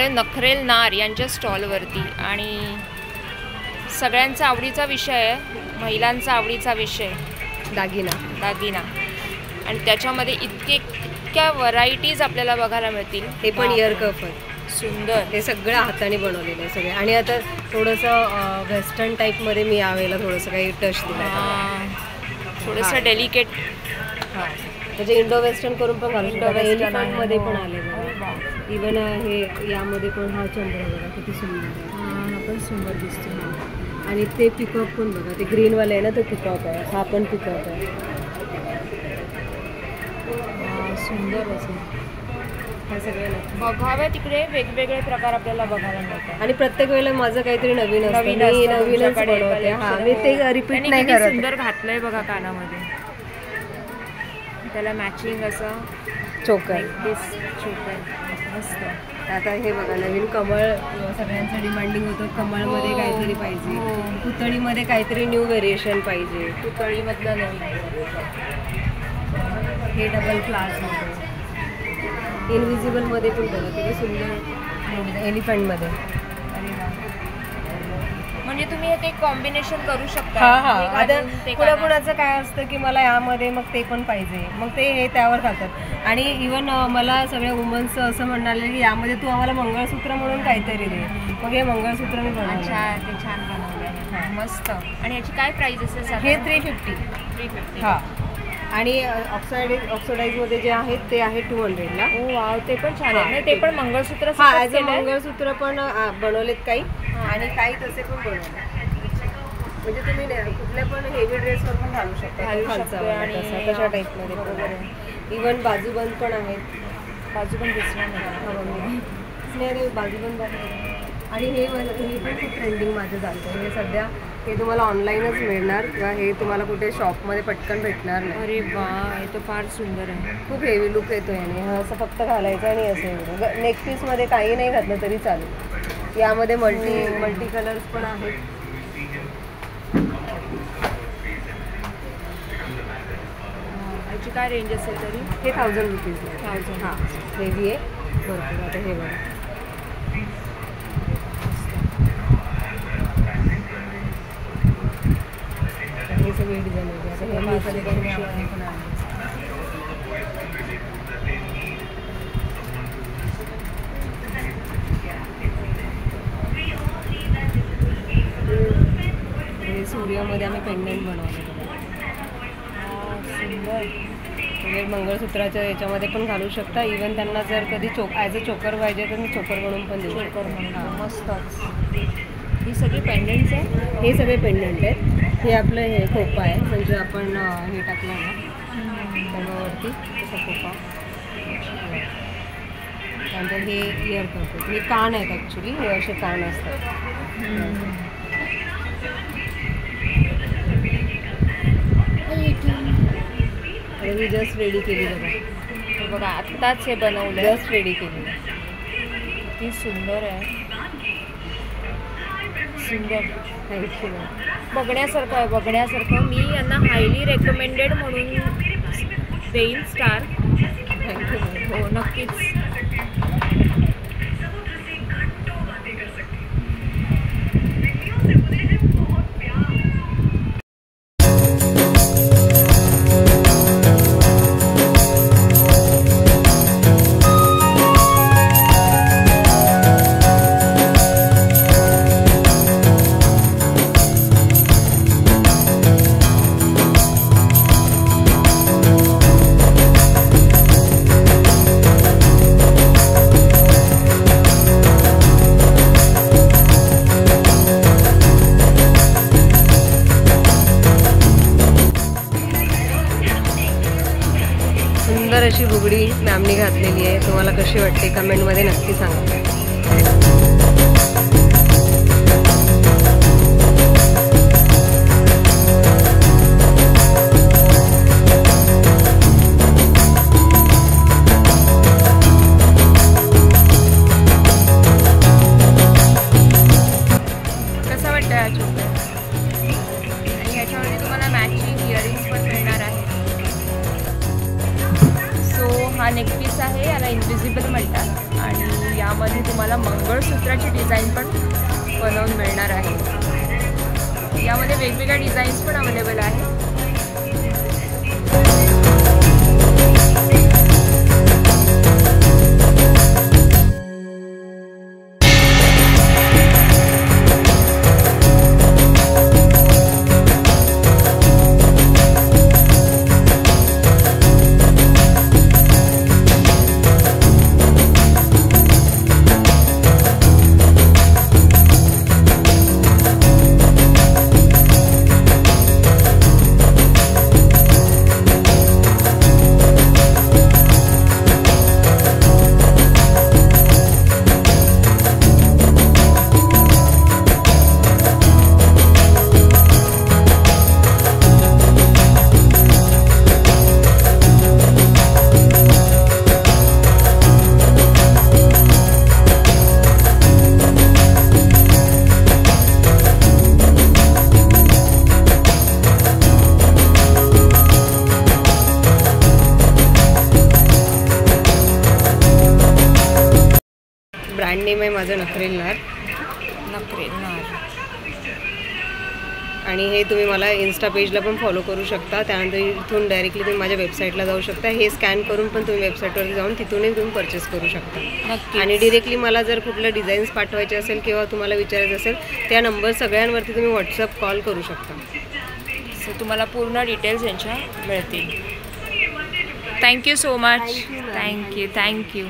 नखरेल नार यांच्या स्टॉलवरती आणि सगळ्यांचा आवडीचा विषय आहे, महिलांचा आवडीचा विषय दागिना आणि त्याच्यामध्ये इतक्या व्हरायटीज आपल्याला बघायला मिळतील. हे पण इयर कफ आहे, सुंदर. हे सगळं हाताने बनवलेलं आहे सगळे. आणि आता थोडंसं वेस्टर्न टाईपमध्ये मी यावेळेला थोडंसं काही टच दिला, थोडंसं डेलिकेट. म्हणजे इंडो वेस्टर्न करून पण घालू शकतो. एलिफंटमध्ये पण आले बघा. इवन हे यामध्ये पण हा चंद्र बघा किती सुंदर आहे. हा पण सुंदर दिसतो. आणि ते पिकअप पण बघा, ते ग्रीनवाले आहे ना, तो पिकअप आहे. हा पण पिकअप आहे. सुंदर असेल. हा सगळे बघाव्या तिकडे वेगवेगळे प्रकार आपल्याला बघायला मिळतात. आणि प्रत्येक वेळेला माझं काहीतरी नवीन नवीनच बनवते. हा, मी ते रिपीट नाही करत. सुंदर घातलंय बघा कानामध्ये, त्याला मॅचिंग असं चोकर. मस्त. आता हे बघा, नवीन कमळ सगळ्यांचं डिमांडिंग होतं. कमळमध्ये काहीतरी पाहिजे, पुतळीमध्ये काहीतरी न्यू व्हेरिएशन पाहिजे. पुतळीमधलं नवीन. हे डबल क्लास होतं. इनविजिबलमध्ये पण बघा किती सुंदर. एलिफंटमध्ये म्हणजे तुम्ही हे ते कॉम्बिनेशन करू शकता. आता कुणाकुणाचं काय असतं की मला यामध्ये मग ते पण पाहिजे, मग ते हे त्यावर घालतात. आणि इवन मला सगळ्या वुमन्सचं असं म्हणाले की यामध्ये तू आम्हाला मंगळसूत्र म्हणून काहीतरी दे. मग हे मंगळसूत्र मी बनवलं. ते छान बनवलं, मस्त. आणि याची काय प्राइस असेल? हे 350. हां. आणि ऑक्सिडाईजमध्ये जे आहेत ते आहे 200ला. ओ वाव, ते पण छान आहे. ते पण मंगळसूत्र. ॲज अ मंगळसूत्र पण बनवलेत काही, आणि काही तसे पण बनवले. म्हणजे तुम्ही कुठल्या पण हेवी ड्रेसवर पण घालू शकता. आणि तशा टाईपमध्ये बरोबर. इवन बाजूबंद पण आहेत. बाजूबंद दिसणार नाही, बाजूबंद आहे. आणि हे पण खूप ट्रेंडिंग माझं झालं. हे सध्या हे तुम्हाला ऑनलाईनच मिळणार किंवा हे तुम्हाला कुठे शॉपमध्ये पटकन भेटणार नाही. अरे वा, हे तर फार सुंदर आहे. खूप हेवी लुक येतो याने. हा असं फक्त घालायचं आणि असं नेक पीसमध्ये काही नाही घातलं तरी चालेल. यामध्ये मल्टी कलर्स पण आहेत. याची काय रेंज असेल तरी? हे 1000 रुपीज. 1000. हां, हेवी आहे भरपूर. आता हे बघा, हे सगळे डिझाईन आहे. आता हे माझ्याकडे पण आहे. हे सूर्यामध्ये आम्ही पेंडंट बनवलं. सुंदर. म्हणजे मंगळसूत्राच्या याच्यामध्ये पण घालू शकता. इवन त्यांना जर कधी ॲज अ चोकर पाहिजे तर मी चोकर म्हणून पण देऊ शकतो. मस्तच. ही सगळी पेंडंट्स आहे. हे सगळे पेंडंट आहेत. हे आपलं हे खोपा आहे, म्हणजे आपण हे टाकलं ना त्याच्यावरती तसा खोपा. त्यानंतर हे इयर कप. हे कान आहेत ॲक्च्युली, हे असे कान असतात. मी जस्ट रेडी केली बघा. आत्ताच हे बनवलं, जस्ट रेडी केली. किती सुंदर आहे. सुंदर. थँक्यू. बघण्यासारखं आहे, बघण्यासारखं. मी यांना हायली रेकमेंडेड म्हणून देईन स्टार. थँक्यू. हो, नक्कीच. अशी बुगडी मॅमनी घातलेली आहे. तुम्हाला कशी वाटते कमेंटमध्ये नक्की सांगा. कसा वाटतं हा चोकर? आणि ह्याच्यामध्ये तुम्हाला मॅचिंग इयरिंग्स पण मिळणार आहे. हा नेक पीस आहे, याला इनविजिबल म्हणतात. आणि या यामध्ये तुम्हाला मंगळसूत्राची डिझाईन पण बनवून मिळणार आहे. यामध्ये वेगवेगळ्या डिझाईन्स पण अवेलेबल आहे. ब्रँड नेम आहे माझं नखरेल नार. आणि हे तुम्ही मला इन्स्टा पेजला पण फॉलो करू शकता. त्यानंतर इथून डायरेक्टली तुम्ही माझ्या वेबसाईटला जाऊ शकता. हे स्कॅन करून पण तुम्ही वेबसाईटवरती जाऊन तिथूनही तुम्ही परचेस करू शकता. आणि डिरेक्टली मला जर कुठलं डिझाईन्स पाठवायचे असेल किंवा तुम्हाला विचारायचं असेल त्या नंबर सगळ्यांवरती तुम्ही व्हॉट्सअप कॉल करू शकता. सो तुम्हाला पूर्ण डिटेल्स यांच्या मिळतील. Thank you so much. थँक्यू.